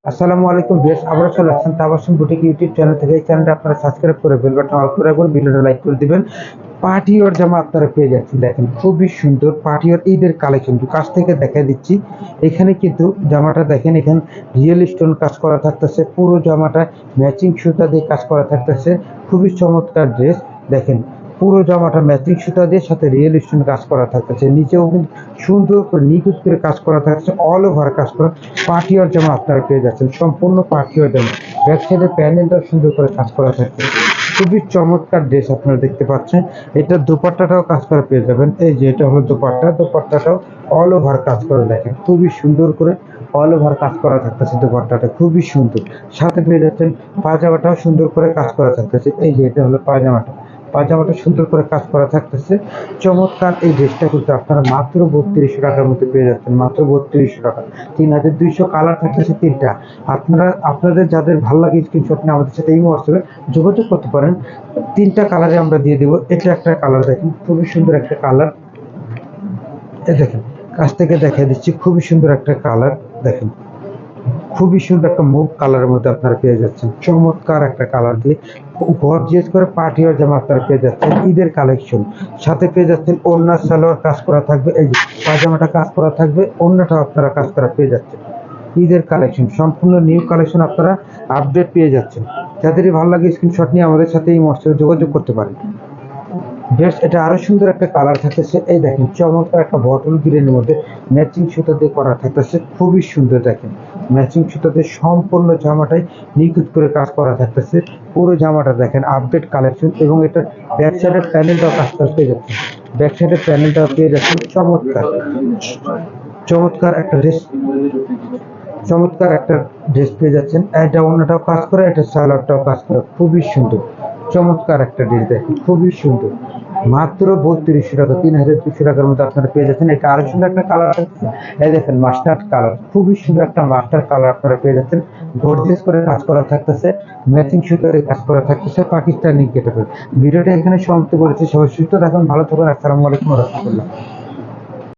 আসসালামু আলাইকুম বেশ আবার চলে আসছেন তাবাসসুম বুটিক ইউটিউব চ্যানেল থেকে। এই চ্যানেলটা আপনারা সাবস্ক্রাইব করে বেল বাটন অল করে রাখবেন, ভিডিওটা লাইক করে দিবেন। পার্টি ওয়ার জামা আপনারা পেয়ে যাচ্ছেন, দেখেন খুবই সুন্দর পার্টি ওয়ার ঈদের কালেকশন কাছ থেকে দেখাই দিচ্ছি। এখানে কিন্তু জামাটা দেখেন, এখানে রিয়েল স্টোন কাজ করা থাকতেছে, পুরো জামাটা ম্যাচিং সুতা দিয়ে কাজ করা থাকতেছে। খুবই চমৎকার ড্রেস, দেখেন পুরো জামাটা ম্যাচিং সুতা দিয়ে সাথে রিয়েল স্টোন কাজ করা থাকতেছে, নিচেও কিন্তু সুন্দর করে নিখুঁত করে কাজ করা থাকছে, অল ওভার কাজ করা পার্টিওয়ার জামা আপনারা পেয়ে যাচ্ছেন, সম্পূর্ণ পার্টিওয়ার জামা। ব্যাক সাইডের প্যানেলটাও সুন্দর করে কাজ করা থাকছে, খুবই চমৎকার ড্রেস আপনারা দেখতে পাচ্ছেন। এটা দোপাট্টাটাও কাজ করা পেয়ে যাবেন, এই যে এটা হলো দোপাট্টাটাও অল ওভার কাজ করে, দেখেন খুবই সুন্দর করে অল ওভার কাজ করা থাকতেছে, দোপাট্টাটা খুবই সুন্দর। সাথে পেয়ে যাচ্ছেন পায়জামাটাও সুন্দর করে কাজ করা থাকতেছে, এই যে এটা হলো পায়জামাটা সুন্দর করে কাজ করা থাকতেছে। চমৎকার এই ড্রেসটা কিন্তু আপনারা মাত্র 3200 টাকার মধ্যে পেয়ে যাচ্ছেন, মাত্র 3200 টাকা। 3200 কালার থাকতেছে তিনটা। আপনাদের যাদের ভালো লাগে স্ক্রিনশট নিয়ে আমাদের সাথে এই হোয়াটসঅ্যাপে যোগাযোগ করতে পারেন। তিনটা কালারে আমরা দিয়ে দেবো। এটা একটা কালার, দেখেন খুবই সুন্দর একটা কালার, এই দেখেন কাছ থেকে দেখাই দিচ্ছি, খুবই সুন্দর একটা কালার, দেখেন খুবই সুন্দর একটা মুভ কালারের মধ্যে আপনারা পেয়ে যাচ্ছেন, চমৎকার একটা কালার দিয়ে গর্জিয়াস করে পার্টি ওয়ার জামা আপনারা পেয়ে যাচ্ছেন ঈদের কালেকশন। সাথে পেয়ে যাচ্ছেন ওড়না সালোয়ার কাজ করা থাকবে, এই যে পায়জামাটা কাজ করা থাকবে, ওড়নাটাও আপনারা কাজ করা পেয়ে যাচ্ছেন। ঈদের কালেকশন সম্পূর্ণ নিউ কালেকশন আপনারা আপডেট পেয়ে যাচ্ছেন। যাদেরই ভালো লাগে স্ক্রিনশট নিয়ে আমাদের সাথে এই হোয়াটসঅ্যাপে যোগাযোগ করতে পারেন। বেশ এটা আরো সুন্দর একটা কালার থাকতেছে, এই দেখেন চমৎকার একটা বটল গ্রিনের মধ্যে ম্যাচিং সুতা দিয়ে করা থাকতেছে, খুবই সুন্দর। দেখেন ম্যাচিং সুতা দিয়ে সম্পূর্ণ জামাটাই নিখুঁত করে কাজ করা থাকতেছে, পুরো জামাটা দেখেন আপডেট কালেকশন। এবং এটা ব্যাক সাইডের প্যানেলটাও কাজ করা পেয়ে যাচ্ছে, ব্যাক সাইডের প্যানেলটাও পেয়ে যাচ্ছেন। চমৎকার একটা ড্রেস, চমৎকার একটা ড্রেস পেয়ে যাচ্ছেন। এটা অন্যটাও কাজ করে, এটা সালোয়ারটাও কাজ করে, খুবই সুন্দর। চমৎকার একটা ড্রেস, দেখেন খুবই সুন্দর, মাত্র 3200 টাকা, 3200 টাকার মধ্যে আপনারা পেয়ে যাচ্ছেন। এটা আরো সুন্দর একটা কালার আছে, এই দেখেন মাস্টার্ড কালার, খুবই সুন্দর একটা মাস্টার্ড কালার আপনারা পেয়ে যাচ্ছেন। গর্জিয়াস করে কাজ করা থাকতেছে, ম্যাচিং সুতারে কাজ করা থাকতেছে, পাকিস্তানি কেটে। ভিডিওটা এখানে সমাপ্ত করেছি, সবাই সুস্থ থাকুন, ভালো থাকুন, আসসালামু আলাইকুম ওয়া রাহমাতুল্লাহ।